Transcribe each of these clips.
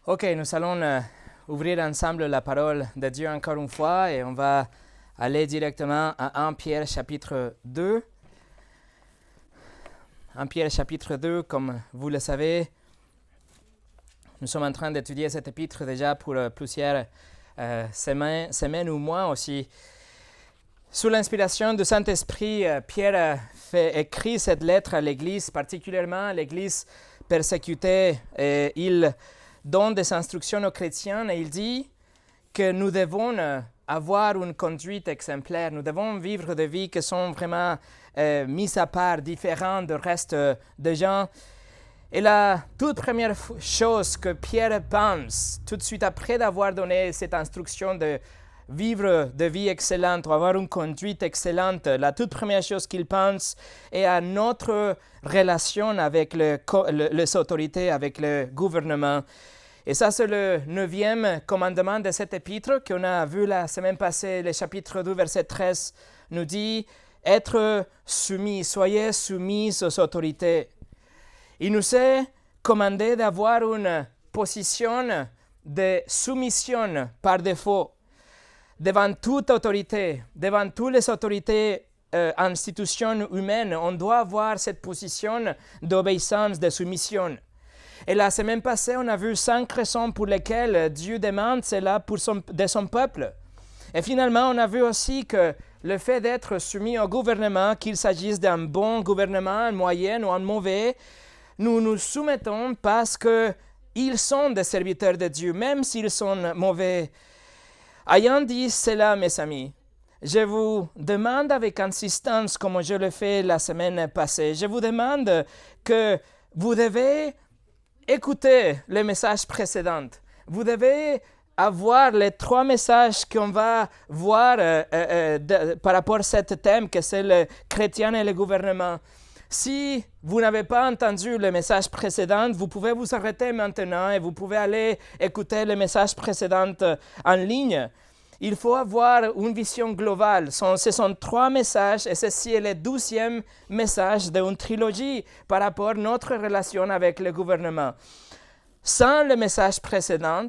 Ok, nous allons ouvrir ensemble la parole de Dieu encore une fois et on va aller directement à 1 Pierre chapitre 2. 1 Pierre chapitre 2, comme vous le savez, nous sommes en train d'étudier cet épître déjà pour plusieurs semaines ou mois aussi. Sous l'inspiration du Saint-Esprit, Pierre écrit cette lettre à l'Église, particulièrement à l'Église persécutée, et il donne des instructions aux chrétiens et il dit que nous devons avoir une conduite exemplaire. Nous devons vivre des vies qui sont vraiment mises à part, différentes du reste des gens. Et la toute première chose que Pierre pense, tout de suite après d'avoir donné cette instruction de vivre de vie excellente, ou avoir une conduite excellente, la toute première chose qu'il pense est à notre relation avec les autorités, avec le gouvernement. Et ça, c'est le 9e commandement de cet épître qu'on a vu la semaine passée. Le chapitre 2, verset 13 nous dit « Être soumis, soyez soumis aux autorités ». Il nous est commandé d'avoir une position de soumission par défaut devant toute autorité, devant toutes les autorités, institutions humaines. On doit avoir cette position d'obéissance, de soumission. Et la semaine passée, on a vu 5 raisons pour lesquelles Dieu demande cela de son peuple. Et finalement, on a vu aussi que le fait d'être soumis au gouvernement, qu'il s'agisse d'un bon gouvernement, un moyen ou un mauvais, nous nous soumettons parce qu'ils sont des serviteurs de Dieu, même s'ils sont mauvais. Ayant dit cela, mes amis, je vous demande avec insistance, comme je le fais la semaine passée, je vous demande que vous devez écoutez le message précédent. Vous devez avoir les 3 messages qu'on va voir par rapport à ce thème que c'est le chrétien et le gouvernement. Si vous n'avez pas entendu le message précédent, vous pouvez vous arrêter maintenant et vous pouvez aller écouter le message précédent en ligne. Il faut avoir une vision globale. Ce sont 3 messages et ceci est le 12e message d'une trilogie par rapport à notre relation avec le gouvernement. Sans le message précédent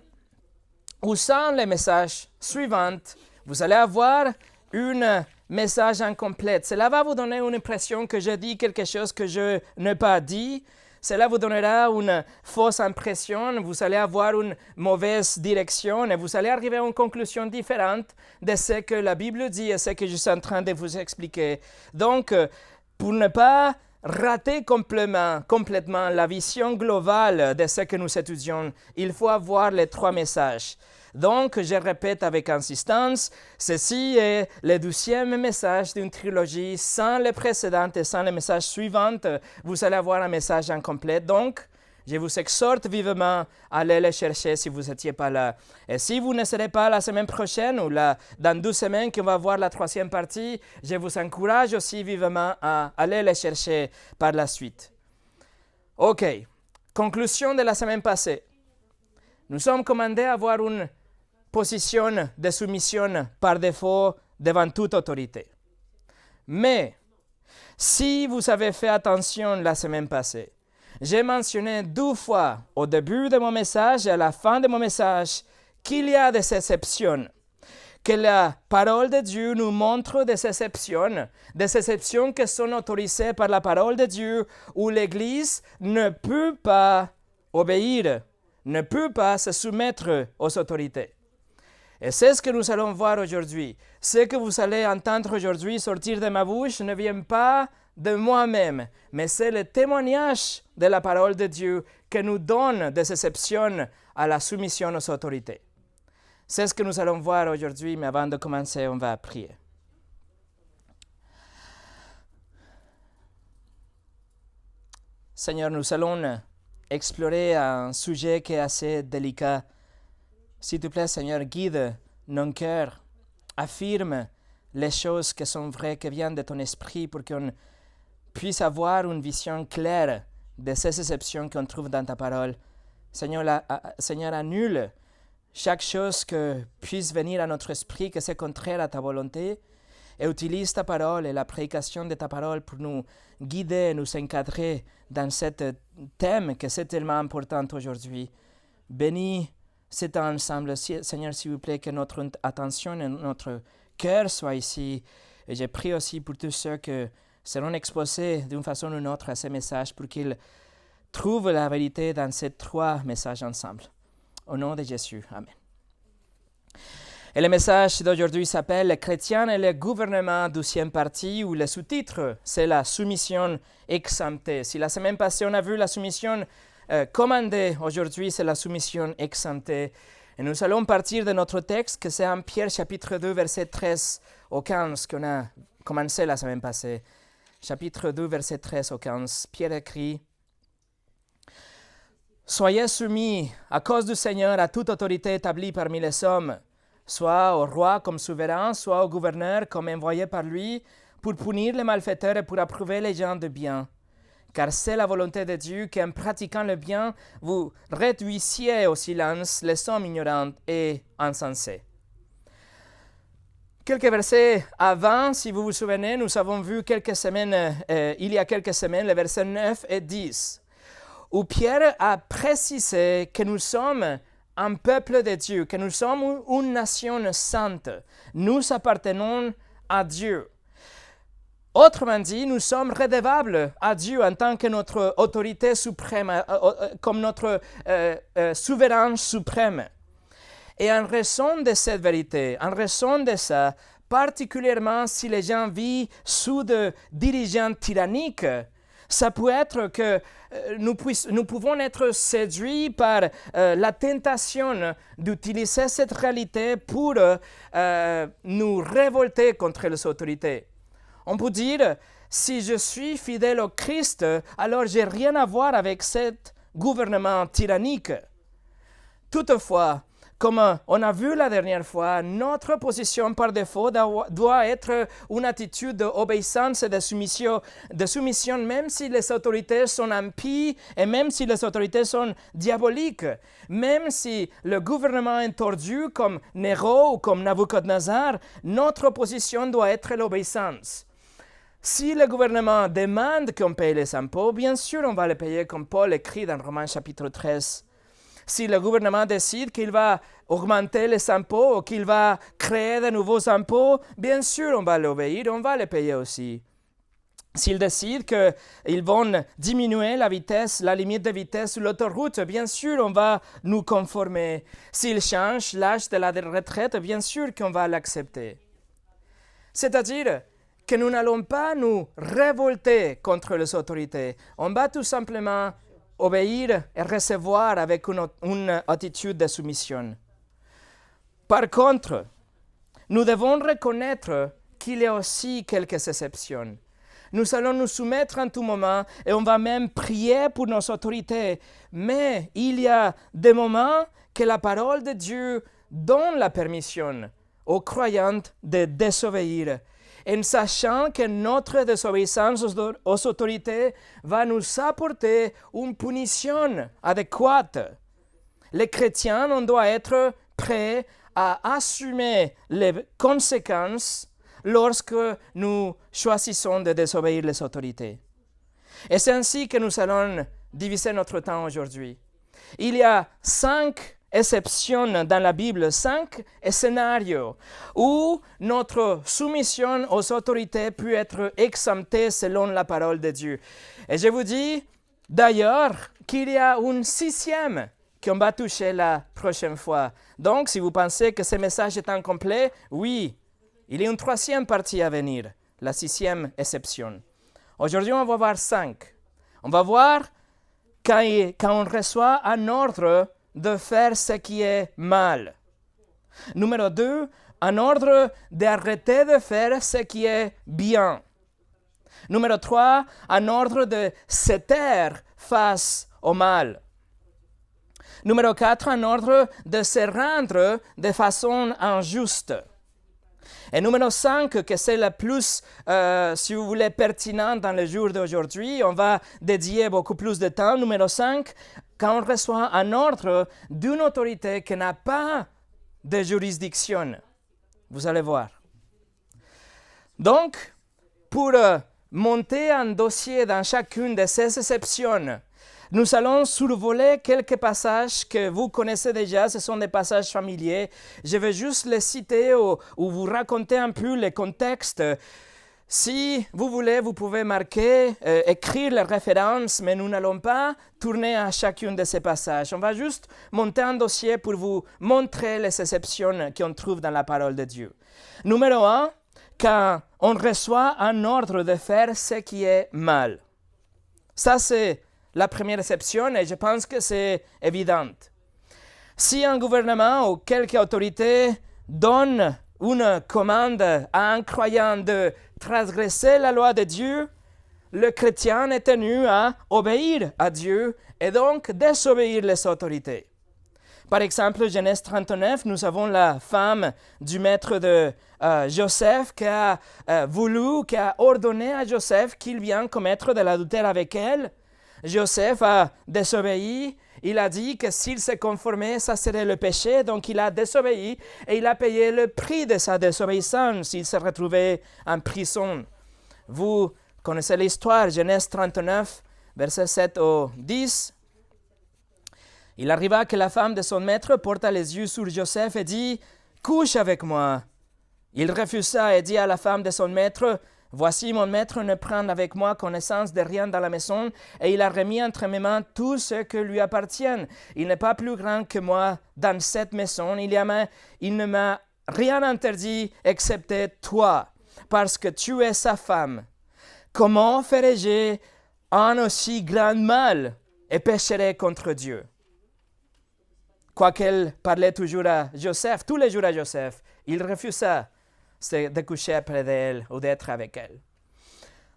ou sans le message suivant, vous allez avoir un message incomplet. Cela va vous donner une impression que je dis quelque chose que je n'ai pas dit. Cela vous donnera une fausse impression, vous allez avoir une mauvaise direction et vous allez arriver à une conclusion différente de ce que la Bible dit et ce que je suis en train de vous expliquer. Donc, pour ne pas rater complètement la vision globale de ce que nous étudions, il faut avoir les 3 messages. Donc, je répète avec insistance, ceci est le 12e message d'une trilogie. Sans le précédent et sans le message suivant, vous allez avoir un message incomplet. Donc, je vous exhorte vivement à aller le chercher si vous n'étiez pas là. Et si vous ne serez pas la semaine prochaine ou dans 2 semaines qu'on va voir la 3e partie, je vous encourage aussi vivement à aller le chercher par la suite. Ok, conclusion de la semaine passée. Nous sommes commandés à avoir une position de soumission par défaut devant toute autorité. Mais, si vous avez fait attention la semaine passée, j'ai mentionné 2 fois au début de mon message et à la fin de mon message qu'il y a des exceptions, que la parole de Dieu nous montre des exceptions qui sont autorisées par la parole de Dieu, où l'Église ne peut pas obéir, ne peut pas se soumettre aux autorités. Et c'est ce que nous allons voir aujourd'hui. Ce que vous allez entendre aujourd'hui sortir de ma bouche ne vient pas de moi-même, mais c'est le témoignage de la parole de Dieu qui nous donne des exceptions à la soumission aux autorités. C'est ce que nous allons voir aujourd'hui, mais avant de commencer, on va prier. Seigneur, nous allons explorer un sujet qui est assez délicat. S'il te plaît, Seigneur, guide nos cœurs, affirme les choses qui sont vraies, qui viennent de ton esprit, pour qu'on puisse avoir une vision claire de ces exceptions qu'on trouve dans ta parole. Seigneur, annule chaque chose que puisse venir à notre esprit, que c'est contraire à ta volonté, et utilise ta parole et la prédication de ta parole pour nous guider, nous encadrer dans ce thème que c'est tellement important aujourd'hui. bénis ce temps ensemble. Seigneur, s'il vous plaît, que notre attention et notre cœur soient ici. Et je prie aussi pour tous ceux qui seront exposés d'une façon ou d'une autre à ces messages pour qu'ils trouvent la vérité dans ces trois messages ensemble. Au nom de Jésus. Amen. Et le message d'aujourd'hui s'appelle « Les chrétiens et le gouvernement », 12e partie, où le sous-titre, c'est la soumission exemptée. Si la semaine passée, on a vu la soumission commandée, aujourd'hui, c'est la soumission exemptée. Et nous allons partir de notre texte, que c'est en Pierre chapitre 2, verset 13 au 15, qu'on a commencé la semaine passée. Chapitre 2, verset 13 au 15. Pierre écrit « Soyez soumis, à cause du Seigneur, à toute autorité établie parmi les hommes, soit au roi comme souverain, soit au gouverneur comme envoyé par lui, pour punir les malfaiteurs et pour approuver les gens de bien. Car c'est la volonté de Dieu qu'en pratiquant le bien, vous réduisiez au silence les hommes ignorants et insensés. » Quelques versets avant, si vous vous souvenez, nous avons vu il y a quelques semaines, les versets 9 et 10, où Pierre a précisé que nous sommes un peuple de Dieu, que nous sommes une nation sainte. Nous appartenons à Dieu. Autrement dit, nous sommes redevables à Dieu en tant que notre autorité suprême, comme notre souverain suprême. Et en raison de cette vérité, en raison de ça, particulièrement si les gens vivent sous des dirigeants tyranniques, ça peut être que nous pouvons être séduits par la tentation d'utiliser cette réalité pour nous révolter contre les autorités. On peut dire, si je suis fidèle au Christ, alors je n'ai rien à voir avec ce gouvernement tyrannique. Toutefois, comme on a vu la dernière fois, notre position par défaut doit être une attitude d'obéissance et de soumission, même si les autorités sont impies et même si les autorités sont diaboliques. Même si le gouvernement est tordu comme Néron ou comme Nabucodonosor, notre position doit être l'obéissance. Si le gouvernement demande qu'on paye les impôts, bien sûr on va les payer comme Paul écrit dans Romains chapitre 13. Si le gouvernement décide qu'il va augmenter les impôts ou qu'il va créer de nouveaux impôts, bien sûr, on va l'obéir, on va les payer aussi. S'ils décident qu'ils vont diminuer la limite de vitesse sur l'autoroute, bien sûr, on va nous conformer. S'ils changent l'âge de la retraite, bien sûr qu'on va l'accepter. C'est-à-dire que nous n'allons pas nous révolter contre les autorités. On va tout simplement obéir et recevoir avec une attitude de soumission. Par contre, nous devons reconnaître qu'il y a aussi quelques exceptions. Nous allons nous soumettre en tout moment et on va même prier pour nos autorités. Mais il y a des moments que la parole de Dieu donne la permission aux croyants de désobéir, en sachant que notre désobéissance aux autorités va nous apporter une punition adéquate. Les chrétiens, on doit être prêts à assumer les conséquences lorsque nous choisissons de désobéir les autorités. Et c'est ainsi que nous allons diviser notre temps aujourd'hui. Il y a 5 exceptions dans la Bible, 5 scénarios où notre soumission aux autorités peut être exemptée selon la parole de Dieu. Et je vous dis d'ailleurs qu'il y a une 6e qu'on va toucher la prochaine fois. Donc, si vous pensez que ce message est incomplet, oui, il y a une 3e partie à venir, la 6e exception. Aujourd'hui, on va voir 5. On va voir quand on reçoit un ordre de faire ce qui est mal. Numéro 2, un ordre d'arrêter de faire ce qui est bien. Numéro 3, un ordre de se taire face au mal. Numéro 4, un ordre de se rendre de façon injuste. Et numéro 5, que c'est le plus, si vous voulez, pertinent dans le jour d'aujourd'hui, on va dédier beaucoup plus de temps. Numéro 5, quand on reçoit un ordre d'une autorité qui n'a pas de juridiction. Vous allez voir. Donc, pour monter un dossier dans chacune de ces exceptions. Nous allons survoler quelques passages que vous connaissez déjà, ce sont des passages familiers. Je vais juste les citer ou vous raconter un peu le contexte. Si vous voulez, vous pouvez marquer, écrire les références, mais nous n'allons pas tourner à chacun de ces passages. On va juste monter un dossier pour vous montrer les exceptions qu'on trouve dans la parole de Dieu. Numéro 1, quand on reçoit un ordre de faire ce qui est mal. Ça, c'est la première exception et je pense que c'est évident. Si un gouvernement ou quelque autorité donne une commande à un croyant de transgresser la loi de Dieu, le chrétien est tenu à obéir à Dieu et donc désobéir les autorités. Par exemple, Genèse 39, nous avons la femme du maître de Joseph qui a ordonné à Joseph qu'il vienne commettre de l'adultère avec elle. Joseph a désobéi, il a dit que s'il se conformait, ça serait le péché, donc il a désobéi et il a payé le prix de sa désobéissance, il s'est retrouvé en prison. Vous connaissez l'histoire, Genèse 39, versets 7 au 10. Il arriva que la femme de son maître porta les yeux sur Joseph et dit « Couche avec moi ». Il refusa et dit à la femme de son maître « Voici mon maître ne prend avec moi connaissance de rien dans la maison, et il a remis entre mes mains tout ce que lui appartient. Il n'est pas plus grand que moi dans cette maison. Il ne m'a rien interdit excepté toi, parce que tu es sa femme. Comment ferais-je un aussi grand mal et pécherais contre Dieu ?» Quoiqu'elle parlait toujours à Joseph, tous les jours à Joseph, il refusa de coucher près d'elle ou d'être avec elle.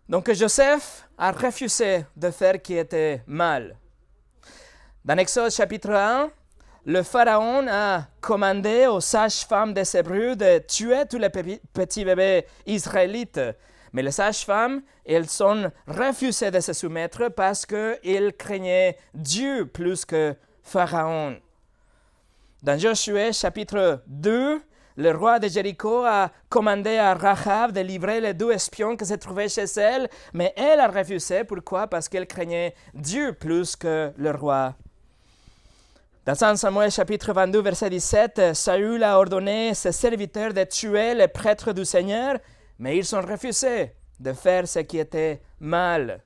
Donc Joseph a refusé de faire ce qui était mal. Dans Exode chapitre 1, le pharaon a commandé aux sages-femmes des Hébreux de tuer tous les petits bébés israélites. Mais les sages-femmes, elles ont refusé de se soumettre parce qu'elles craignaient Dieu plus que Pharaon. Dans Josué chapitre 2, le roi de Jéricho a commandé à Rahab de livrer les 2 espions qui se trouvaient chez elle, mais elle a refusé. Pourquoi? Parce qu'elle craignait Dieu plus que le roi. Dans 1 Samuel chapitre 22, verset 17, Saül a ordonné ses serviteurs de tuer les prêtres du Seigneur, mais ils ont refusé de faire ce qui était mal.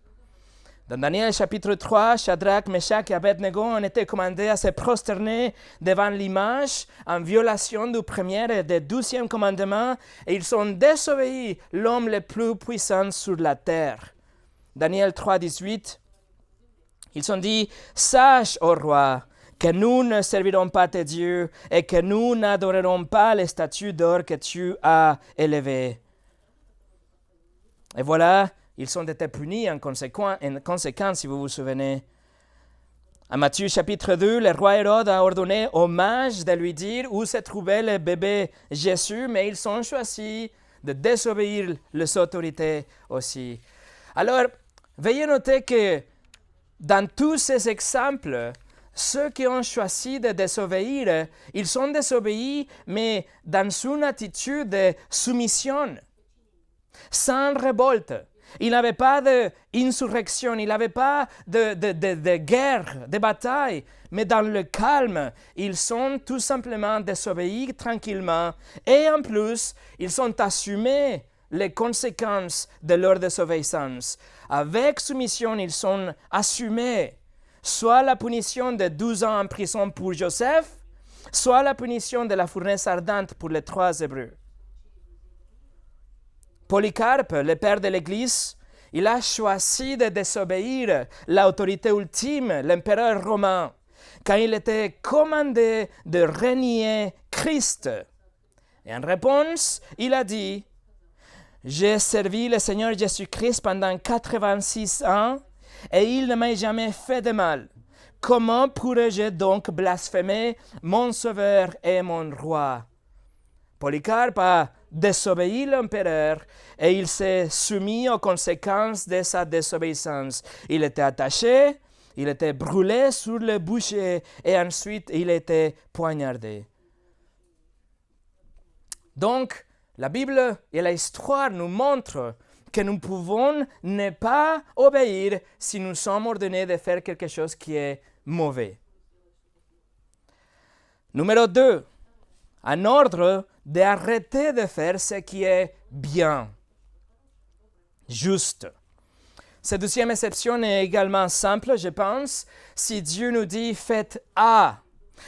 Dans Daniel chapitre 3, Shadrach, Meshach et Abednego ont été commandés à se prosterner devant l'image en violation du premier et du 12e commandement, et ils ont désobéi l'homme le plus puissant sur la terre. Daniel 3, 18, ils ont dit « Sache, ô roi, que nous ne servirons pas tes dieux et que nous n'adorerons pas les statues d'or que tu as élevées. » Et voilà, ils ont été punis en conséquence, si vous vous souvenez. En Matthieu chapitre 2, le roi Hérode a ordonné aux mages de lui dire où se trouvait le bébé Jésus, mais ils ont choisi de désobéir les autorités aussi. Alors, veuillez noter que dans tous ces exemples, ceux qui ont choisi de désobéir, ils ont désobéi, mais dans une attitude de soumission, sans révolte. Il n'avait pas d'insurrection, il n'avait pas de guerre, de bataille, mais dans le calme, ils ont tout simplement désobéi tranquillement et en plus, ils ont assumé les conséquences de leur désobéissance. Avec soumission, ils ont assumé soit la punition de 12 ans en prison pour Joseph, soit la punition de la fournaise ardente pour les 3 Hébreux. Polycarpe, le père de l'Église, il a choisi de désobéir l'autorité ultime, l'empereur romain, quand il était commandé de renier Christ. Et en réponse, il a dit « J'ai servi le Seigneur Jésus-Christ pendant 86 ans et il ne m'a jamais fait de mal. Comment pourrais-je donc blasphémer mon Sauveur et mon Roi ?» Polycarpe a désobéi l'empereur et il s'est soumis aux conséquences de sa désobéissance. Il était attaché, il était brûlé sur le bûcher et ensuite il était poignardé. Donc, la Bible et l'histoire nous montrent que nous pouvons ne pas obéir si nous sommes ordonnés de faire quelque chose qui est mauvais. Numéro 2, un ordre d'arrêter de faire ce qui est bien, juste. Cette deuxième exception est également simple, je pense. Si Dieu nous dit « faites A »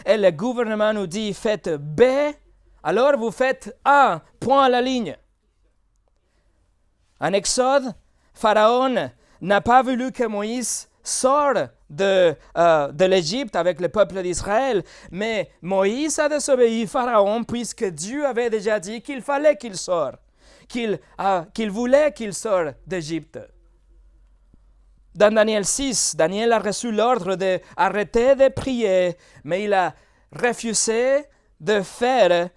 et le gouvernement nous dit « faites B », alors vous faites A, point à la ligne. En Exode, Pharaon n'a pas voulu que Moïse sorte de l'Égypte avec le peuple d'Israël, mais Moïse a désobéi Pharaon puisque Dieu avait déjà dit qu'il fallait qu'il sorte, qu'il voulait qu'il sorte d'Égypte. Dans Daniel 6, Daniel a reçu l'ordre d'arrêter de prier, mais il a refusé d'arrêter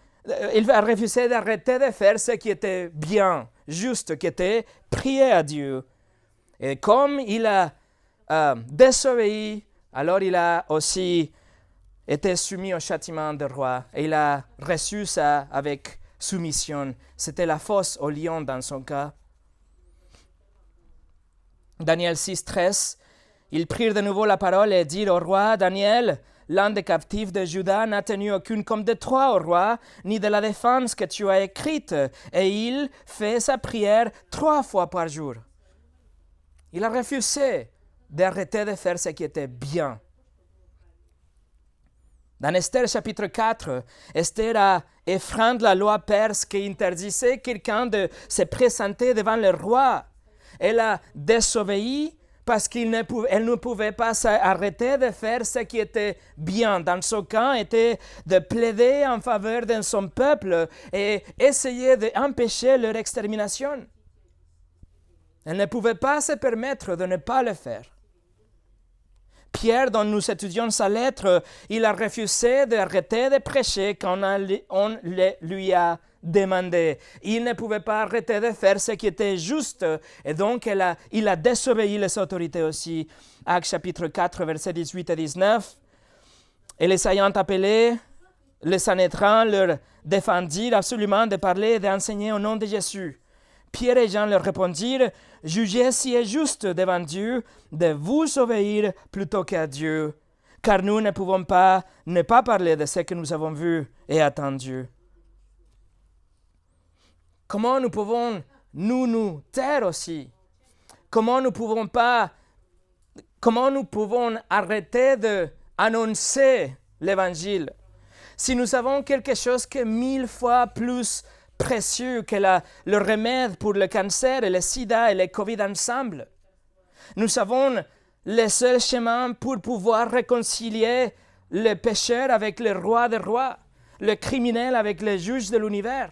de faire ce qui était bien, juste, qui était prier à Dieu. Et comme il a désobéi, alors il a aussi été soumis au châtiment du roi. Et il a reçu ça avec soumission. C'était la fosse au lion dans son cas. Daniel 6, 13, ils prirent de nouveau la parole et dirent au roi Daniel, l'un des captifs de Juda n'a tenu aucune comme de toi, au roi, ni de la défense que tu as écrite, et il fait sa prière 3 fois par jour. Il a refusé d'arrêter de faire ce qui était bien. Dans Esther chapitre 4, Esther a enfreint la loi perse qui interdisait quelqu'un de se présenter devant le roi. Elle a désobéi parce qu'elle ne pouvait pas s'arrêter de faire ce qui était bien. Dans son cas, était de plaider en faveur de son peuple et essayer d'empêcher leur extermination. Elle ne pouvait pas se permettre de ne pas le faire. Pierre, dont nous étudions sa lettre, il a refusé d'arrêter de prêcher quand on lui a demandé. Il ne pouvait pas arrêter de faire ce qui était juste, et donc il a désobéi les autorités aussi. Actes chapitre 4, versets 18 et 19. Et les ayant appelés, les Sanhédrins leur défendirent absolument de parler et d'enseigner au nom de Jésus. Pierre et Jean leur répondirent, « Jugez si est juste devant Dieu de vous obéir plutôt qu'à Dieu, car nous ne pouvons pas ne pas parler de ce que nous avons vu et entendu. » Comment nous pouvons nous taire aussi? Comment nous pouvons arrêter d'annoncer l'Évangile? Si nous avons quelque chose qui est 1000 fois plus précieux que le remède pour le cancer et le sida et le COVID ensemble, nous avons le seul chemin pour pouvoir réconcilier le pécheur avec le roi des rois, le criminel avec le juge de l'univers.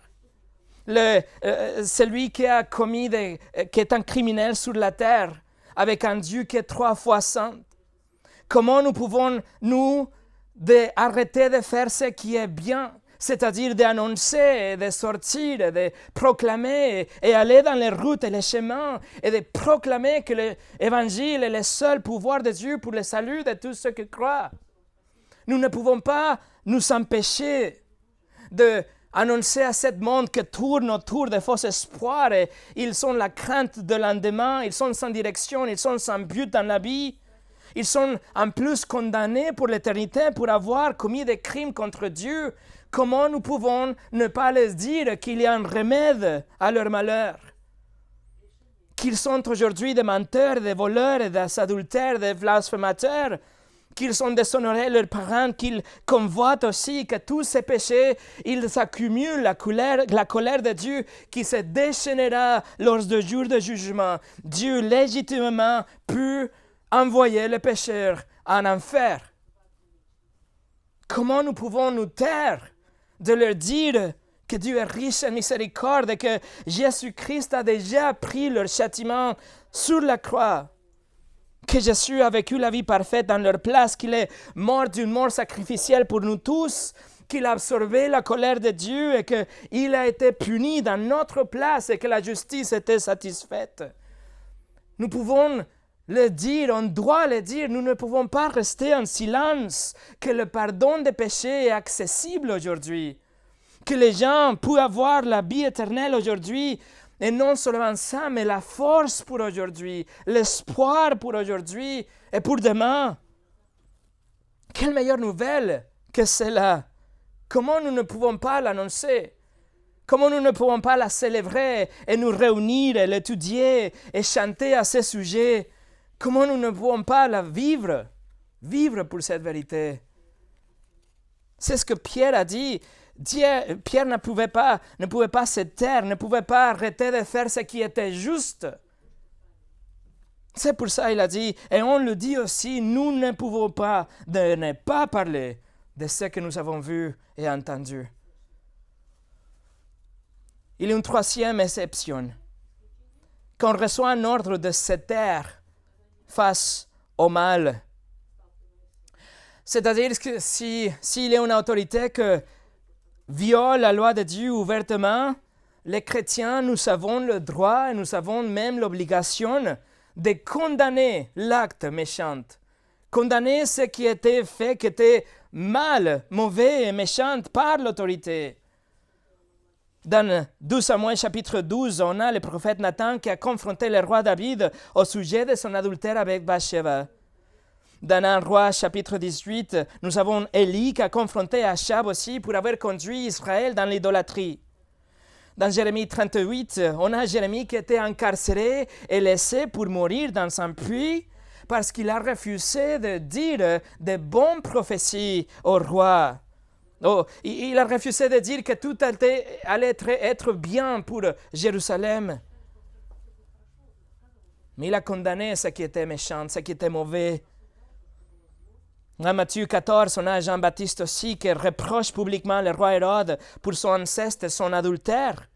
Celui qui est un criminel sur la terre, avec un Dieu qui est 3 fois saint. Comment nous pouvons, arrêter de faire ce qui est bien, c'est-à-dire d'annoncer, de sortir, de proclamer et aller dans les routes et les chemins et de proclamer que l'Évangile est le seul pouvoir de Dieu pour le salut de tous ceux qui croient. Nous ne pouvons pas nous empêcher d'annoncer à ce monde qui tourne autour de faux espoirs et ils sont la crainte de lendemain, ils sont sans direction, ils sont sans but dans la vie. Ils sont en plus condamnés pour l'éternité pour avoir commis des crimes contre Dieu. Comment nous pouvons ne pas leur dire qu'il y a un remède à leur malheur? Qu'ils sont aujourd'hui des menteurs, des voleurs, des adultères, des blasphémateurs, qu'ils ont déshonoré leurs parents, qu'ils convoitent aussi que tous ces péchés, ils accumulent la colère de Dieu qui se déchaînera lors du jour de jugement. Dieu légitimement peut envoyer les pécheurs en enfer. Comment nous pouvons nous taire de leur dire que Dieu est riche en miséricorde et que Jésus-Christ a déjà pris leur châtiment sur la croix, que Jésus a vécu la vie parfaite dans leur place, qu'il est mort d'une mort sacrificielle pour nous tous, qu'il a absorbé la colère de Dieu et qu'il a été puni dans notre place et que la justice était satisfaite. Nous pouvons le dire, on doit le dire, nous ne pouvons pas rester en silence, que le pardon des péchés est accessible aujourd'hui, que les gens peuvent avoir la vie éternelle aujourd'hui Et non seulement ça, mais la force pour aujourd'hui, l'espoir pour aujourd'hui et pour demain. Quelle meilleure nouvelle que celle-là! Comment nous ne pouvons pas l'annoncer? Comment nous ne pouvons pas la célébrer et nous réunir et l'étudier et chanter à ce sujet? Comment nous ne pouvons pas la vivre pour cette vérité? C'est ce que Pierre a dit. Pierre ne pouvait pas se taire, ne pouvait pas arrêter de faire ce qui était juste. C'est pour ça qu'il a dit, et on le dit aussi, nous ne pouvons pas ne pas parler de ce que nous avons vu et entendu. Il y a une troisième exception. Qu'on reçoit un ordre de se taire face au mal. C'est-à-dire que s'il y a une autorité qui viole la loi de Dieu ouvertement, les chrétiens, nous avons le droit et nous avons même l'obligation de condamner l'acte méchant. Condamner ce qui était fait, qui était mal, mauvais et méchant par l'autorité. Dans 2 Samuel chapitre 12, on a le prophète Nathan qui a confronté le roi David au sujet de son adultère avec Bathsheba. Dans 1 Roi chapitre 18, nous avons Élie qui a confronté Achab aussi pour avoir conduit Israël dans l'idolâtrie. Dans Jérémie 38, on a Jérémie qui était incarcéré et laissé pour mourir dans un puits parce qu'il a refusé de dire de bonnes prophéties au roi. Il a refusé de dire que tout allait être bien pour Jérusalem. Mais il a condamné ce qui était méchant, ce qui était mauvais. Dans Matthieu 14, on a Jean-Baptiste aussi qui reproche publiquement le roi Hérode pour son inceste et son adultère.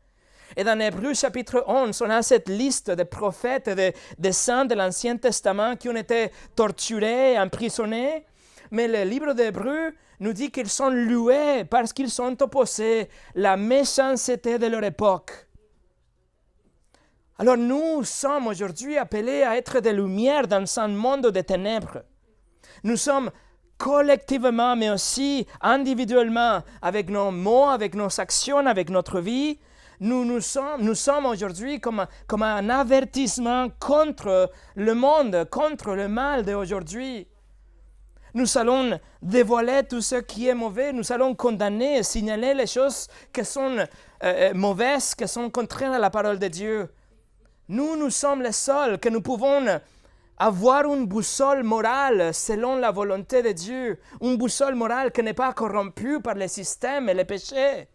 Et dans Hébreux chapitre 11, on a cette liste de prophètes et de saints de l'Ancien Testament qui ont été torturés, emprisonnés. Mais le livre d'Hébreux nous dit qu'ils sont loués parce qu'ils ont opposé la méchanceté de leur époque. Alors nous sommes aujourd'hui appelés à être des lumières dans un monde de ténèbres. Nous sommes collectivement, mais aussi individuellement, avec nos mots, avec nos actions, avec notre vie, nous sommes aujourd'hui comme un avertissement contre le monde, contre le mal d'aujourd'hui. Nous allons dévoiler tout ce qui est mauvais, nous allons condamner et signaler les choses qui sont mauvaises, qui sont contraires à la parole de Dieu. Nous sommes les seuls que nous pouvons avoir une boussole morale selon la volonté de Dieu, une boussole morale qui n'est pas corrompue par les systèmes et les péchés.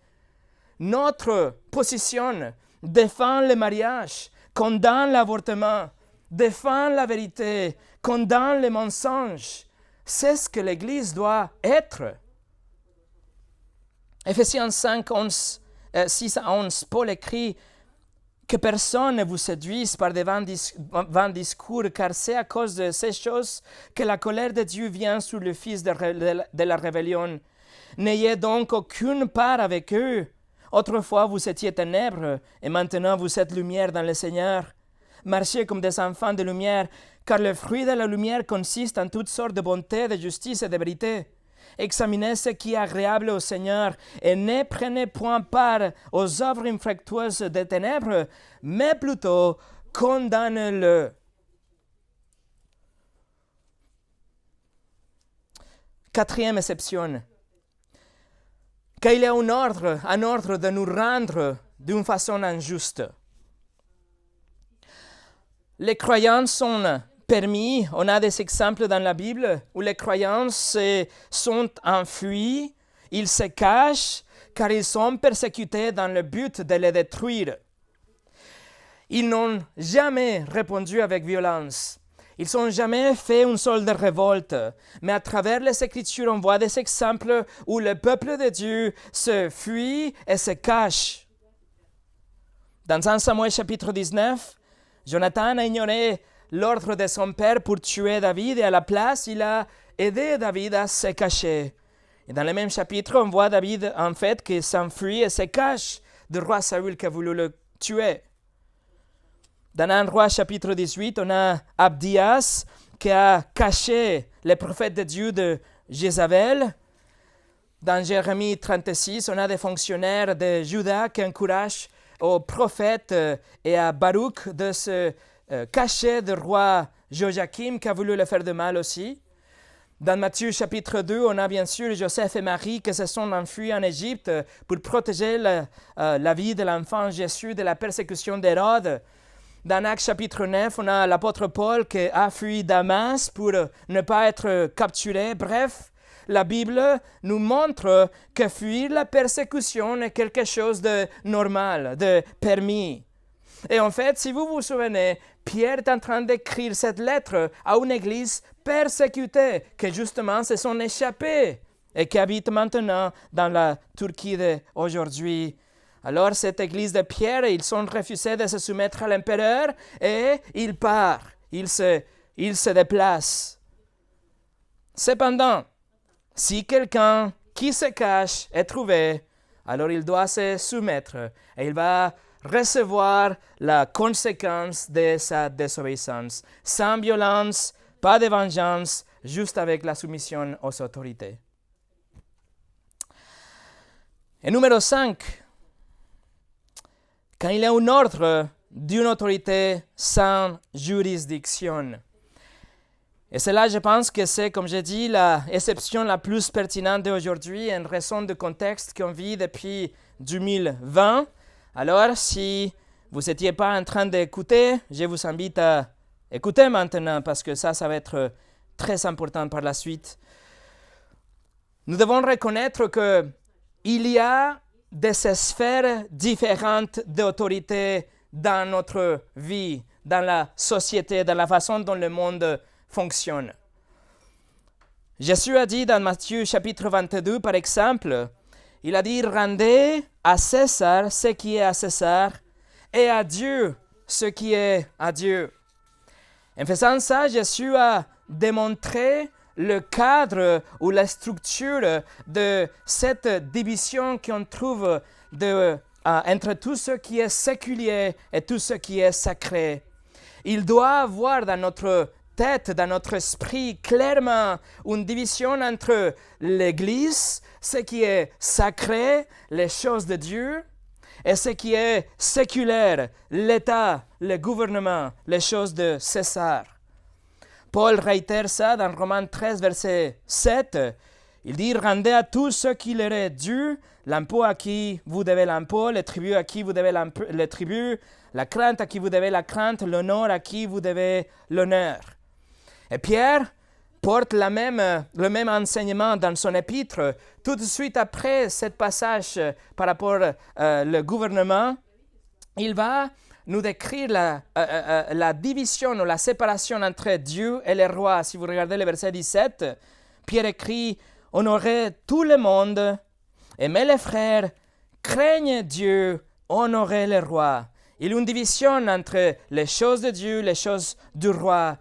Notre position défend le mariage, condamne l'avortement, défend la vérité, condamne les mensonges. C'est ce que l'Église doit être. Éphésiens 5, 6 à 11, Paul écrit que personne ne vous séduise par des vains discours, car c'est à cause de ces choses que la colère de Dieu vient sur le fils de la rébellion. N'ayez donc aucune part avec eux. Autrefois vous étiez ténèbres, et maintenant vous êtes lumière dans le Seigneur. Marchez comme des enfants de lumière, car le fruit de la lumière consiste en toutes sortes de bonté, de justice et de vérité. Examinez ce qui est agréable au Seigneur et ne prenez point part aux œuvres infructueuses des ténèbres, mais plutôt condamnez-le. Quatrième exception. Qu'il y a un ordre de nous rendre d'une façon injuste. Les croyants sont permis, on a des exemples dans la Bible où les croyants sont enfuis, ils se cachent car ils sont persécutés dans le but de les détruire. Ils n'ont jamais répondu avec violence. Ils n'ont jamais fait une seule révolte. Mais à travers les Écritures, on voit des exemples où le peuple de Dieu se fuit et se cache. Dans 1 Samuel chapitre 19, Jonathan a ignoré l'ordre de son père pour tuer David et à la place, il a aidé David à se cacher. Et dans le même chapitre, on voit David en fait qui s'enfuit et se cache du roi Saül qui a voulu le tuer. Dans 1 Roi chapitre 18, on a Abdias qui a caché les prophètes de Dieu de Jézabel. Dans Jérémie 36, on a des fonctionnaires de Juda qui encouragent aux prophètes et à Baruch de se cacher du roi Joachim qui a voulu le faire de mal aussi. Dans Matthieu chapitre 2, on a bien sûr Joseph et Marie qui se sont enfuis en Égypte pour protéger la vie de l'enfant Jésus de la persécution d'Hérode. Dans Actes chapitre 9, on a l'apôtre Paul qui a fui Damas pour ne pas être capturé. Bref, la Bible nous montre que fuir la persécution est quelque chose de normal, de permis. Et en fait, si vous vous souvenez, Pierre est en train d'écrire cette lettre à une église persécutée, qui justement se sont échappés et qui habite maintenant dans la Turquie d'aujourd'hui. Alors, cette église de Pierre, ils sont refusés de se soumettre à l'empereur et il part, il se déplace. Cependant, si quelqu'un qui se cache est trouvé, alors il doit se soumettre et il va recevoir la conséquence de sa désobéissance, sans violence, pas de vengeance, juste avec la soumission aux autorités. Et numéro 5, quand il y a un ordre d'une autorité sans juridiction. Et cela, je pense que c'est, comme j'ai dit, l'exception la plus pertinente d'aujourd'hui en raison du contexte qu'on vit depuis 2020. Alors, si vous n'étiez pas en train d'écouter, je vous invite à écouter maintenant parce que ça va être très important par la suite. Nous devons reconnaître qu'il y a des sphères différentes d'autorité dans notre vie, dans la société, dans la façon dont le monde fonctionne. Jésus a dit dans Matthieu chapitre 22, par exemple, il a dit « Rendez à César ce qui est à César et à Dieu ce qui est à Dieu ». En faisant ça, Jésus a démontré le cadre ou la structure de cette division qu'on trouve entre tout ce qui est séculier et tout ce qui est sacré. Il doit avoir dans notre tête, dans notre esprit, clairement une division entre l'Église, ce qui est sacré, les choses de Dieu, et ce qui est séculaire, l'État, le gouvernement, les choses de César. Paul réitère ça dans Romains 13, verset 7. Il dit « Rendez à tous ce qui leur est dû, l'impôt à qui vous devez l'impôt, le tribut à qui vous devez le tribut, la crainte à qui vous devez la crainte, l'honneur à qui vous devez l'honneur. » Et Pierre porte le même enseignement dans son épître. Tout de suite après ce passage par rapport au gouvernement, il va nous décrire la division ou la séparation entre Dieu et les rois. Si vous regardez le verset 17, Pierre écrit « Honorez tout le monde, aimez les frères, craignez Dieu, honorez les rois. » Il y a une division entre les choses de Dieu, les choses du roi.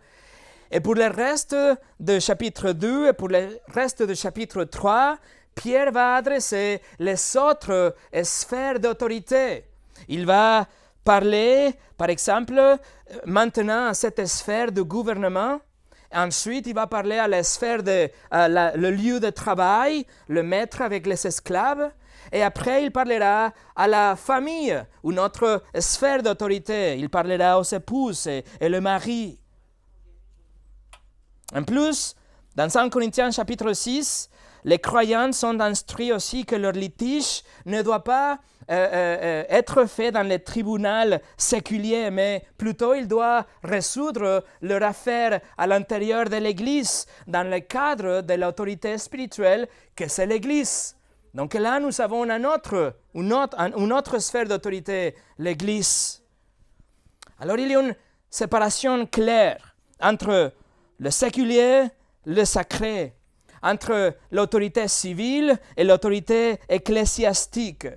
Et pour le reste du chapitre 2 et pour le reste du chapitre 3, Pierre va adresser les autres sphères d'autorité. Il va parler, par exemple, maintenant à cette sphère du gouvernement. Ensuite, il va parler à la sphère le lieu de travail, le maître avec les esclaves. Et après, il parlera à la famille, une autre sphère d'autorité. Il parlera aux épouses et le mari. En plus, dans 1 Corinthiens chapitre 6, les croyants sont instruits aussi que leur litige ne doit pas être fait dans les tribunaux séculiers, mais plutôt il doit résoudre leur affaire à l'intérieur de l'Église, dans le cadre de l'autorité spirituelle que c'est l'Église. Donc là, nous avons une autre sphère d'autorité, l'Église. Alors il y a une séparation claire entre le séculier, le sacré, entre l'autorité civile et l'autorité ecclésiastique,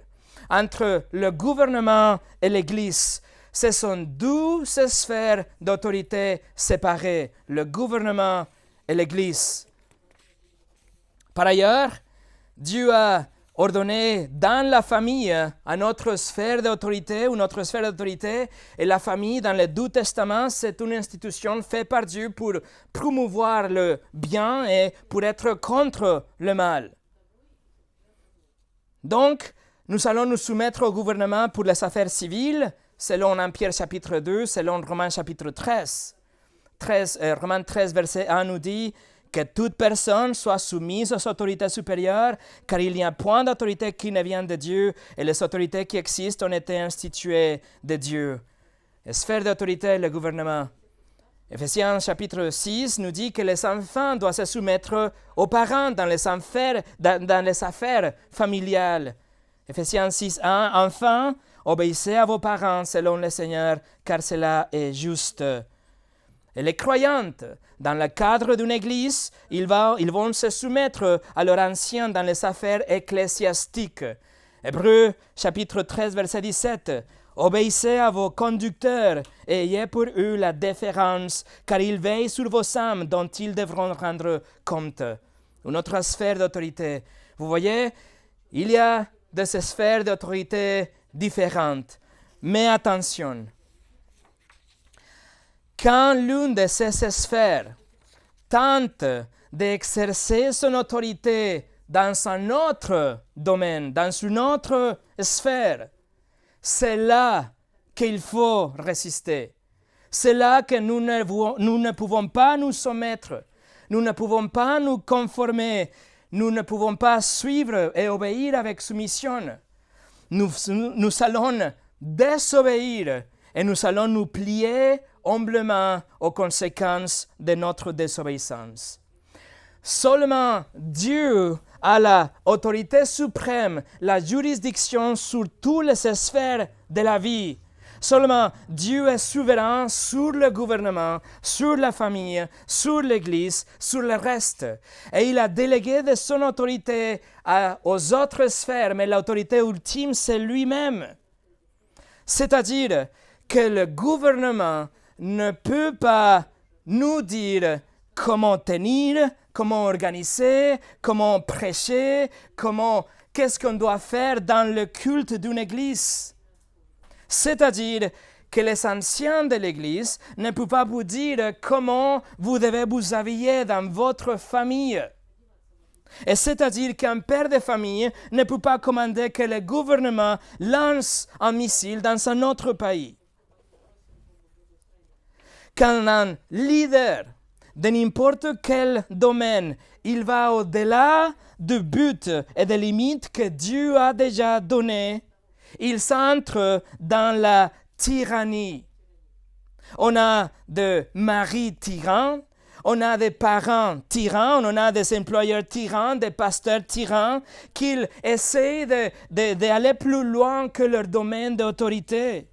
entre le gouvernement et l'Église. Ce sont deux sphères d'autorité séparées, le gouvernement et l'Église. Par ailleurs, Dieu a ordonné dans la famille une autre sphère d'autorité, et la famille dans les deux testaments, c'est une institution faite par Dieu pour promouvoir le bien et pour être contre le mal. Donc, Nous allons nous soumettre au gouvernement pour les affaires civiles, selon 1 Pierre chapitre 2, selon Romains chapitre 13. Romains 13, verset 1 nous dit que toute personne soit soumise aux autorités supérieures, car il n'y a point d'autorité qui ne vient de Dieu, et les autorités qui existent ont été instituées de Dieu. La sphère d'autorité, le gouvernement. Éphésiens chapitre 6 nous dit que les enfants doivent se soumettre aux parents dans les affaires familiales. Éphésiens 6, 1, enfants, obéissez à vos parents selon le Seigneur, car cela est juste. Et les croyantes, dans le cadre d'une église, ils vont se soumettre à leurs anciens dans les affaires ecclésiastiques. Hébreux chapitre 13, verset 17. Obéissez à vos conducteurs et ayez pour eux la déférence, car ils veillent sur vos âmes dont ils devront rendre compte. Une autre sphère d'autorité. Vous voyez, il y a de ces sphères d'autorité différentes. Mais attention, quand l'une de ces sphères tente d'exercer son autorité dans un autre domaine, dans une autre sphère, c'est là qu'il faut résister. C'est là que nous ne pouvons pas nous soumettre. Nous ne pouvons pas nous conformer. Nous ne pouvons pas suivre et obéir avec soumission. Nous allons désobéir et nous allons nous plier humblement aux conséquences de notre désobéissance. Seulement Dieu a l'autorité suprême, la juridiction sur toutes les sphères de la vie. Seulement Dieu est souverain sur le gouvernement, sur la famille, sur l'Église, sur le reste. Et il a délégué de son autorité aux autres sphères, mais l'autorité ultime, c'est lui-même. C'est-à-dire que le gouvernement ne peut pas nous dire comment tenir, comment organiser, comment prêcher, qu'est-ce qu'on doit faire dans le culte d'une église. C'est-à-dire que les anciens de l'église ne peuvent pas vous dire comment vous devez vous habiller dans votre famille. Et c'est-à-dire qu'un père de famille ne peut pas commander que le gouvernement lance un missile dans un autre pays. Quand un leader de n'importe quel domaine, il va au-delà du but et des limites que Dieu a déjà données, il s'entre dans la tyrannie. On a des maris tyrans, on a des parents tyrans, on a des employeurs tyrans, des pasteurs tyrans, qui essaient d'aller plus loin que leur domaine d'autorité.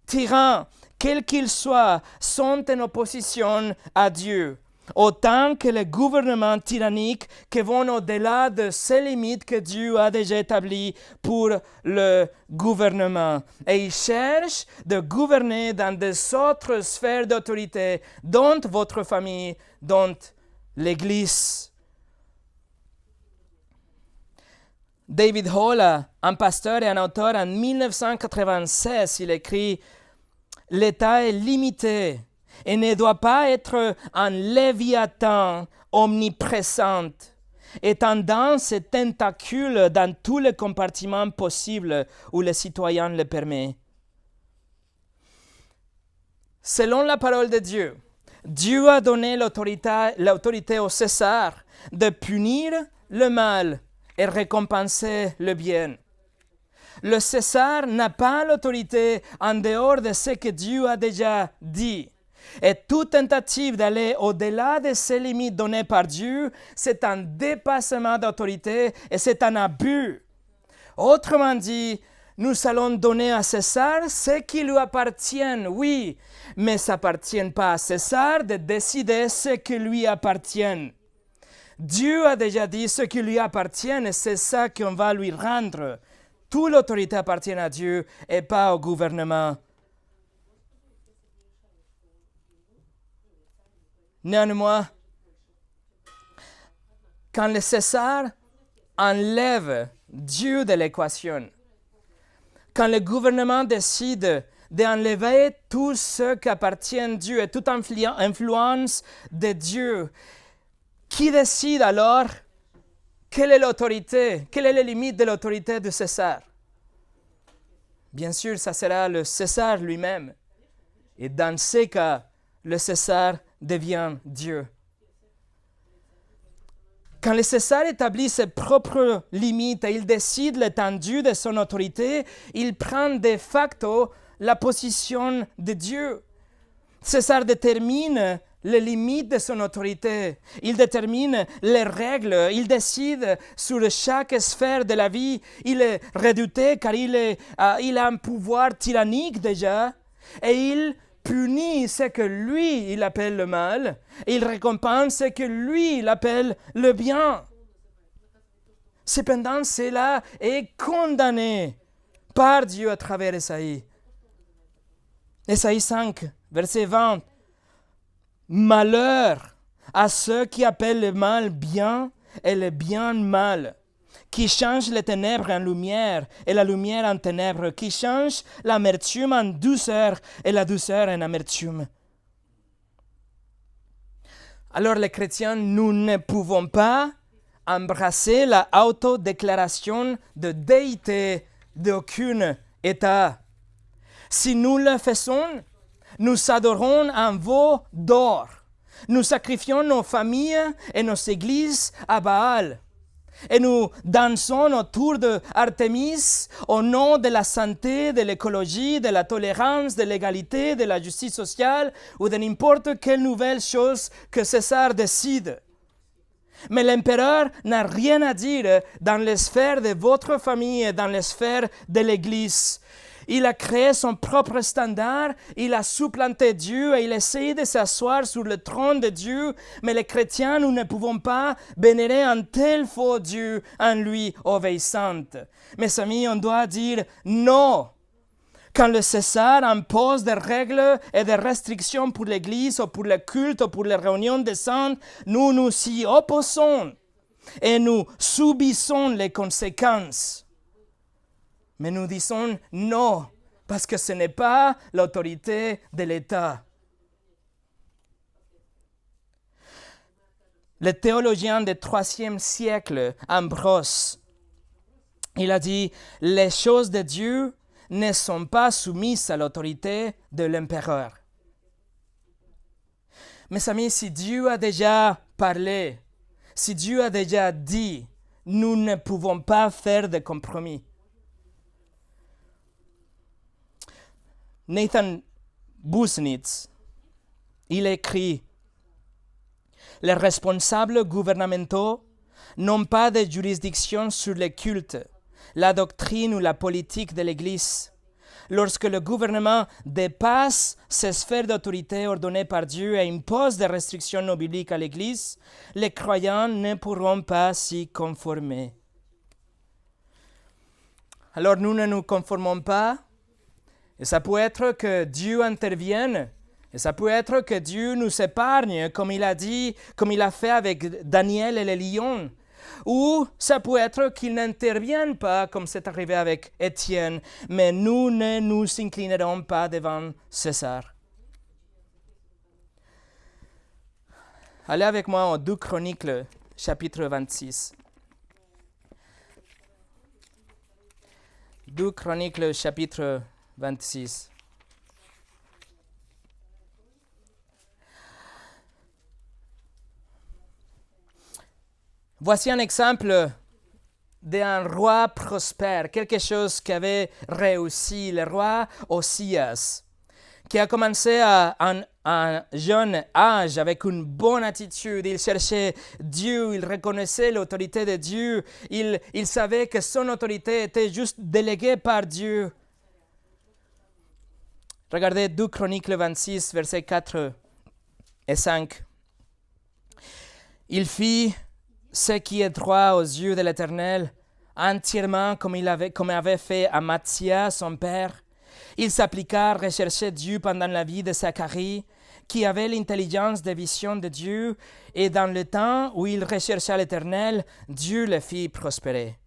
Tyrans, quels qu'ils soient, sont en opposition à Dieu, autant que les gouvernements tyranniques qui vont au-delà de ces limites que Dieu a déjà établies pour le gouvernement. Et ils cherchent de gouverner dans des autres sphères d'autorité, dont votre famille, dont l'Église. David Hall, un pasteur et un auteur en 1996, il écrit « L'État est limité et ne doit pas être un léviathan omniprésent, étendant ses tentacules dans tous les compartiments possibles où le citoyen le permet. » Selon la parole de Dieu, Dieu a donné l'autorité au César de punir le mal et récompenser le bien. Le César n'a pas l'autorité en dehors de ce que Dieu a déjà dit. Et toute tentative d'aller au-delà de ces limites données par Dieu, c'est un dépassement d'autorité et c'est un abus. Autrement dit, nous allons donner à César ce qui lui appartient, oui, mais ça n'appartient pas à César de décider ce qui lui appartient. Dieu a déjà dit ce qui lui appartient et c'est ça qu'on va lui rendre. Toute l'autorité appartient à Dieu et pas au gouvernement. Néanmoins, quand le César enlève Dieu de l'équation, quand le gouvernement décide d'enlever tout ce qui appartient à Dieu et toute influence de Dieu, qui décide alors quelle est l'autorité? Quelle est la limite de l'autorité de César? Bien sûr, ça sera le César lui-même. Et dans ces cas, le César devient Dieu. Quand le César établit ses propres limites et il décide l'étendue de son autorité, il prend de facto la position de Dieu. César détermine les limites de son autorité. Il détermine les règles. Il décide sur chaque sphère de la vie. Il est redouté car il a un pouvoir tyrannique déjà. Et il punit ce que lui, il appelle le mal. Et il récompense ce que lui, il appelle le bien. Cependant, cela est condamné par Dieu à travers Ésaïe. Ésaïe 5, verset 20. Malheur à ceux qui appellent le mal bien et le bien mal, qui changent les ténèbres en lumière et la lumière en ténèbres, qui changent l'amertume en douceur et la douceur en amertume. Alors les chrétiens, nous ne pouvons pas embrasser la autodéclaration de déité d'aucun État. Si nous le faisons, nous adorons un veau d'or. Nous sacrifions nos familles et nos églises à Baal. Et nous dansons autour de Artémis au nom de la santé, de l'écologie, de la tolérance, de l'égalité, de la justice sociale ou de n'importe quelle nouvelle chose que César décide. Mais l'empereur n'a rien à dire dans les sphères de votre famille et dans les sphères de l'Église. Il a créé son propre standard, il a supplanté Dieu et il essaie de s'asseoir sur le trône de Dieu. Mais les chrétiens, nous ne pouvons pas vénérer un tel faux Dieu en lui obéissant. Mes amis, on doit dire non. Quand le César impose des règles et des restrictions pour l'Église ou pour le culte ou pour les réunions des saints, nous nous y opposons et nous subissons les conséquences. Mais nous disons non, parce que ce n'est pas l'autorité de l'État. Le théologien du IIIe siècle, Ambrose, il a dit « Les choses de Dieu ne sont pas soumises à l'autorité de l'empereur. » Mes amis, si Dieu a déjà parlé, si Dieu a déjà dit, nous ne pouvons pas faire de compromis. Nathan Busnitz, il écrit « Les responsables gouvernementaux n'ont pas de juridiction sur le culte, la doctrine ou la politique de l'Église. Lorsque le gouvernement dépasse ces sphères d'autorité ordonnées par Dieu et impose des restrictions non bibliques à l'Église, les croyants ne pourront pas s'y conformer. » Alors nous ne nous conformons pas. Et ça peut être que Dieu intervienne, et ça peut être que Dieu nous épargne, comme il a dit, comme il a fait avec Daniel et les lions. Ou ça peut être qu'il n'intervienne pas, comme c'est arrivé avec Étienne, mais nous ne nous inclinerons pas devant César. Allez avec moi en 2 Chroniques, chapitre 26. 2 Chroniques, chapitre 26. Voici un exemple d'un roi prospère, quelque chose qui avait réussi, le roi Osias, qui a commencé à un jeune âge avec une bonne attitude. Il cherchait Dieu, il reconnaissait l'autorité de Dieu, il savait que son autorité était juste déléguée par Dieu. Regardez 2 Chroniques 26, versets 4 et 5. Il fit ce qui est droit aux yeux de l'Éternel, entièrement comme avait fait Amathia, son père. Il s'appliqua à rechercher Dieu pendant la vie de Zacharie, qui avait l'intelligence des visions de Dieu, et dans le temps où il rechercha l'Éternel, Dieu le fit prospérer.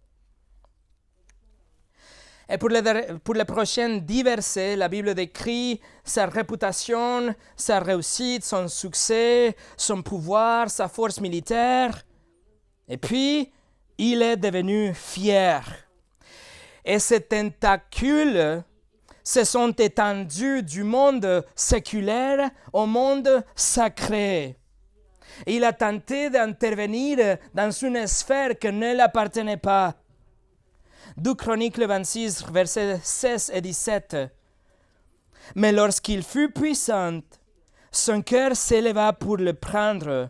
Et pour les prochaines 10 versets, la Bible décrit sa réputation, sa réussite, son succès, son pouvoir, sa force militaire. Et puis, il est devenu fier. Et ces tentacules se sont étendus du monde séculaire au monde sacré. Il a tenté d'intervenir dans une sphère qui ne l'appartenait pas. 2 Chroniques 26, versets 16 et 17. Mais lorsqu'il fut puissant, son cœur s'éleva pour le prendre.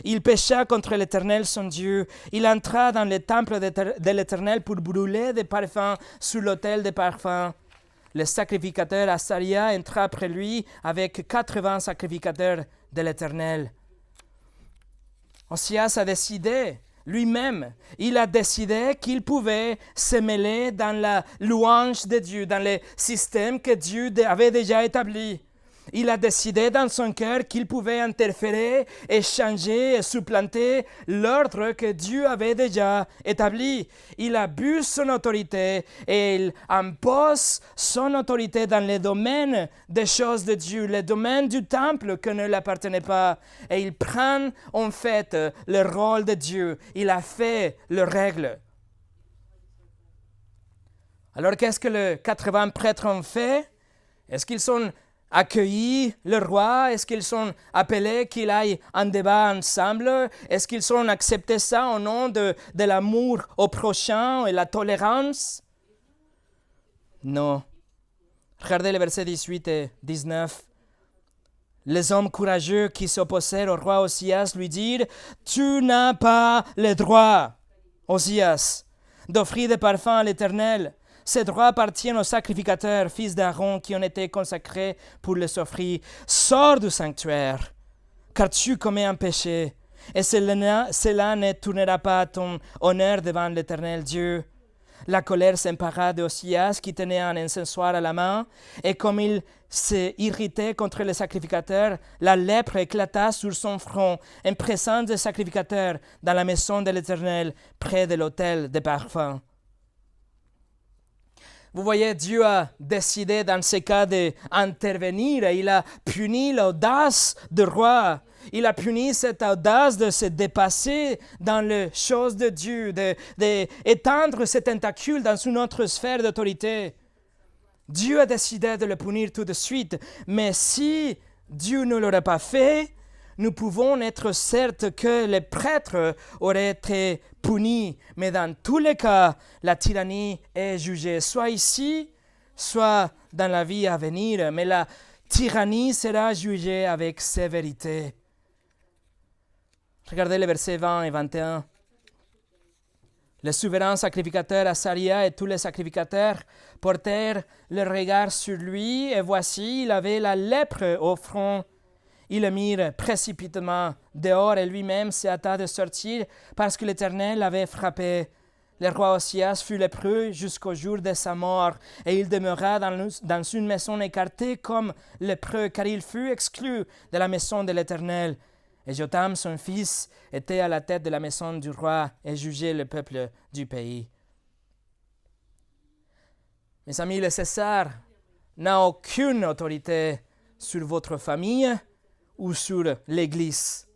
Il pécha contre l'Éternel son Dieu. Il entra dans le temple de l'Éternel pour brûler des parfums sur l'autel des parfums. Le sacrificateur Asaria entra après lui avec 80 sacrificateurs de l'Éternel. Osias a décidé, lui-même, il a décidé qu'il pouvait se mêler dans la louange de Dieu, dans le système que Dieu avait déjà établi. Il a décidé dans son cœur qu'il pouvait interférer et changer et supplanter l'ordre que Dieu avait déjà établi. Il abuse son autorité et il impose son autorité dans les domaines des choses de Dieu, les domaines du temple qui ne l'appartenait pas. Et il prend en fait le rôle de Dieu. Il a fait les règles. Alors qu'est-ce que les 80 prêtres ont fait? Est-ce qu'ils sont accueilli le roi? Est-ce qu'ils sont appelés qu'il aille en débat ensemble? Est-ce qu'ils ont accepté ça au nom de l'amour au prochain et la tolérance? Non. Regardez les versets 18 et 19. Les hommes courageux qui s'opposèrent au roi Osias lui dirent: Tu n'as pas le droit, Osias, d'offrir des parfums à l'Éternel. Ces droits appartiennent aux sacrificateurs, fils d'Aaron, qui ont été consacrés pour les offrir. Sors du sanctuaire, car tu commets un péché, et cela ne tournera pas à ton honneur devant l'Éternel Dieu. La colère s'empara d'Osias, qui tenait un encensoir à la main, et comme il s'est irrité contre les sacrificateurs, la lèpre éclata sur son front, en présence des sacrificateurs, dans la maison de l'Éternel, près de l'autel des parfums. Vous voyez, Dieu a décidé dans ce cas d'intervenir et il a puni l'audace du roi. Il a puni cette audace de se dépasser dans les choses de Dieu, d'étendre ses tentacules dans une autre sphère d'autorité. Dieu a décidé de le punir tout de suite, mais si Dieu ne l'aurait pas fait, nous pouvons être certes que les prêtres auraient été punis, mais dans tous les cas, la tyrannie est jugée, soit ici, soit dans la vie à venir, mais la tyrannie sera jugée avec sévérité. Regardez les versets 20 et 21. Le souverain sacrificateur Asaria et tous les sacrificateurs portèrent le regard sur lui, et voici, il avait la lèpre au front. Ils le mirent précipitamment dehors et lui-même se hâta de sortir parce que l'Éternel l'avait frappé. Le roi Osias fut lépreux jusqu'au jour de sa mort, et il demeura dans une maison écartée comme lépreux, car il fut exclu de la maison de l'Éternel. Et Jotam, son fils, était à la tête de la maison du roi et jugeait le peuple du pays. Mes amis, le César n'a aucune autorité sur votre famille ou sur l'Église.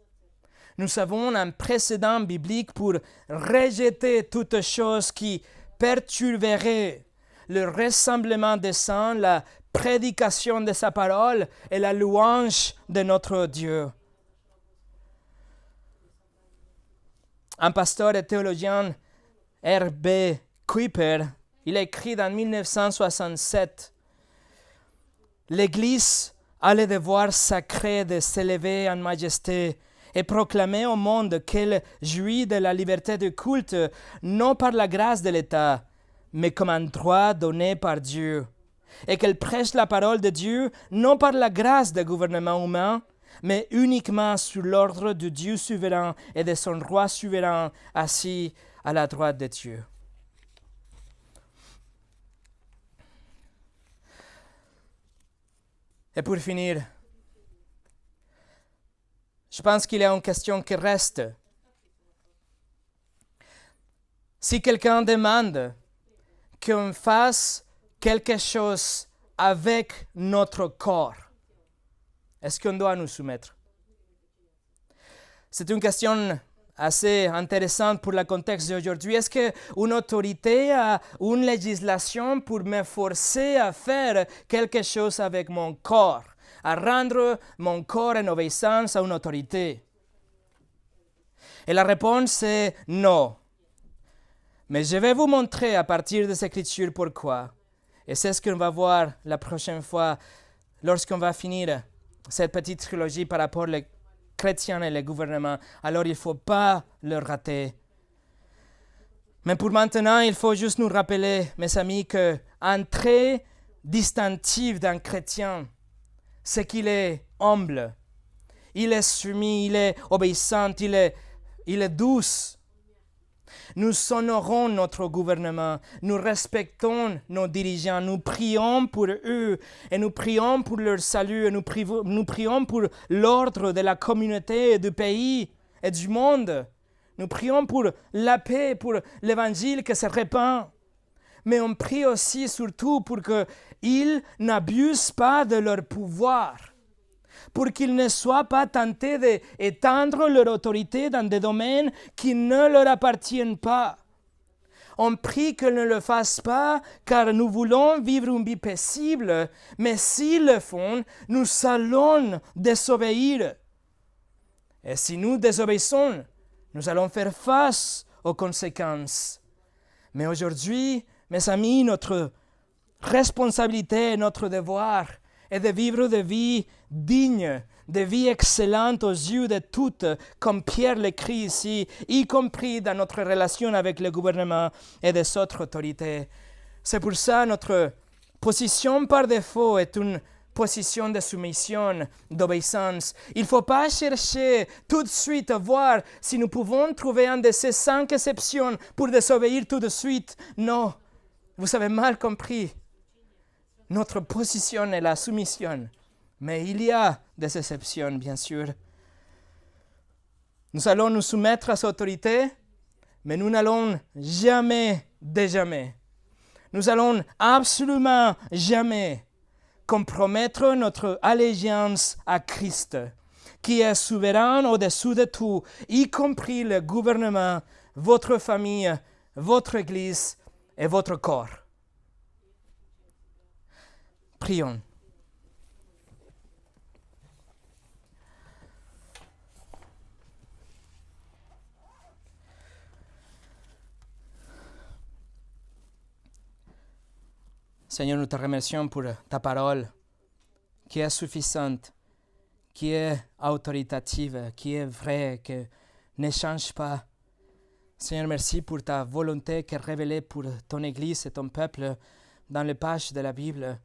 Nous avons un précédent biblique pour rejeter toute chose qui perturberait le rassemblement des saints, la prédication de sa parole et la louange de notre Dieu. Un pasteur et théologien, R.B. Kuyper, il a écrit en 1967 « L'Église a le devoir sacré de s'élever en majesté et proclamer au monde qu'elle jouit de la liberté de culte, non par la grâce de l'État, mais comme un droit donné par Dieu, et qu'elle prêche la parole de Dieu, non par la grâce des gouvernements humains, mais uniquement sous l'ordre du Dieu souverain et de son roi souverain assis à la droite de Dieu. » Et pour finir, je pense qu'il y a une question qui reste. Si quelqu'un demande qu'on fasse quelque chose avec notre corps, est-ce qu'on doit nous soumettre? C'est une question assez intéressante pour le contexte d'aujourd'hui. Est-ce qu'une autorité a une législation pour me forcer à faire quelque chose avec mon corps, à rendre mon corps en obéissance à une autorité? Et la réponse est non. Mais je vais vous montrer à partir des Écritures pourquoi. Et c'est ce qu'on va voir la prochaine fois lorsqu'on va finir cette petite trilogie par rapport aux chrétiens et les gouvernements. Alors il ne faut pas le rater. Mais pour maintenant, il faut juste nous rappeler, mes amis, qu'un trait distinctif d'un chrétien, c'est qu'il est humble, il est soumis, il est obéissant, il est douce. Nous honorons notre gouvernement, nous respectons nos dirigeants, nous prions pour eux et nous prions pour leur salut et nous prions pour l'ordre de la communauté et du pays et du monde. Nous prions pour la paix, pour l'évangile qui se répand. Mais on prie aussi surtout pour qu'ils n'abusent pas de leur pouvoir, pour qu'ils ne soient pas tentés d'étendre leur autorité dans des domaines qui ne leur appartiennent pas. On prie qu'ils ne le fassent pas, car nous voulons vivre une vie paisible, mais s'ils le font, nous allons désobéir. Et si nous désobéissons, nous allons faire face aux conséquences. Mais aujourd'hui, mes amis, notre responsabilité, notre devoir est de vivre des vies dignes, des vies excellentes aux yeux de toutes, comme Pierre l'écrit ici, y compris dans notre relation avec le gouvernement et des autres autorités. C'est pour ça que notre position par défaut est une position de soumission, d'obéissance. Il ne faut pas chercher tout de suite à voir si nous pouvons trouver un de ces 5 exceptions pour désobéir tout de suite. Non, vous avez mal compris. Notre position est la soumission. Mais il y a des exceptions, bien sûr. Nous allons nous soumettre à cette autorité, mais nous n'allons jamais, nous allons absolument jamais compromettre notre allégeance à Christ, qui est souverain au-dessus de tout, y compris le gouvernement, votre famille, votre Église et votre corps. Prions. Seigneur, nous te remercions pour ta parole qui est suffisante, qui est autoritative, qui est vraie, qui ne change pas. Seigneur, merci pour ta volonté qui est révélée pour ton Église et ton peuple dans les pages de la Bible.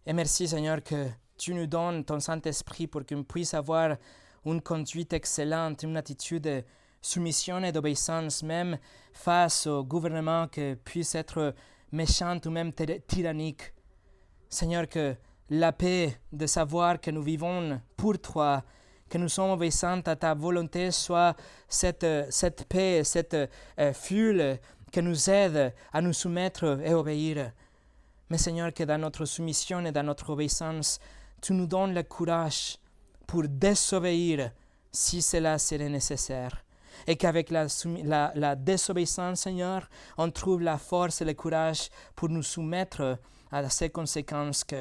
Et merci, Seigneur, que tu nous donnes ton Saint-Esprit pour qu'on puisse avoir une conduite excellente, une attitude de soumission et d'obéissance, même face au gouvernement qui puisse être méchante ou même tyrannique. Seigneur, que la paix de savoir que nous vivons pour toi, que nous sommes obéissants à ta volonté, soit cette paix, cette fuel qui nous aide à nous soumettre et obéir. Mais Seigneur, que dans notre soumission et dans notre obéissance, tu nous donnes le courage pour désobéir si cela serait nécessaire. Et qu'avec la désobéissance, Seigneur, on trouve la force et le courage pour nous soumettre à ces conséquences qui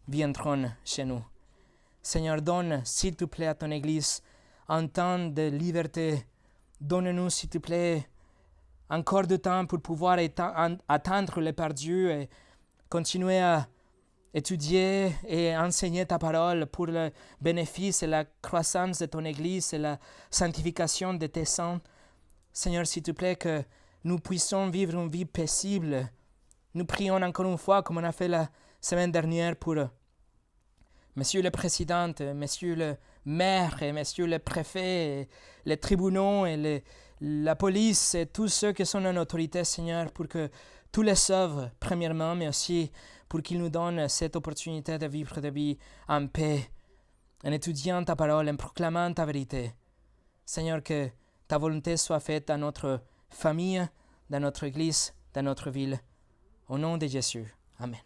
viendront chez nous. Seigneur, donne, s'il te plaît, à ton Église un temps de liberté. Donne-nous, s'il te plaît, encore du temps pour pouvoir attendre le Père Dieu et continuer à étudier et enseigner ta parole pour le bénéfice et la croissance de ton Église et la sanctification de tes saints. Seigneur, s'il te plaît, que nous puissions vivre une vie paisible. Nous prions encore une fois, comme on a fait la semaine dernière, pour Monsieur le Président, Monsieur le Maire, et Monsieur le Préfet, et les tribunaux et la police et tous ceux qui sont en autorité, Seigneur, pour que tous les sauvent, premièrement, mais aussi pour qu'ils nous donnent cette opportunité de vivre des vies en paix, en étudiant ta parole, en proclamant ta vérité. Seigneur, que ta volonté soit faite dans notre famille, dans notre Église, dans notre ville. Au nom de Jésus. Amen.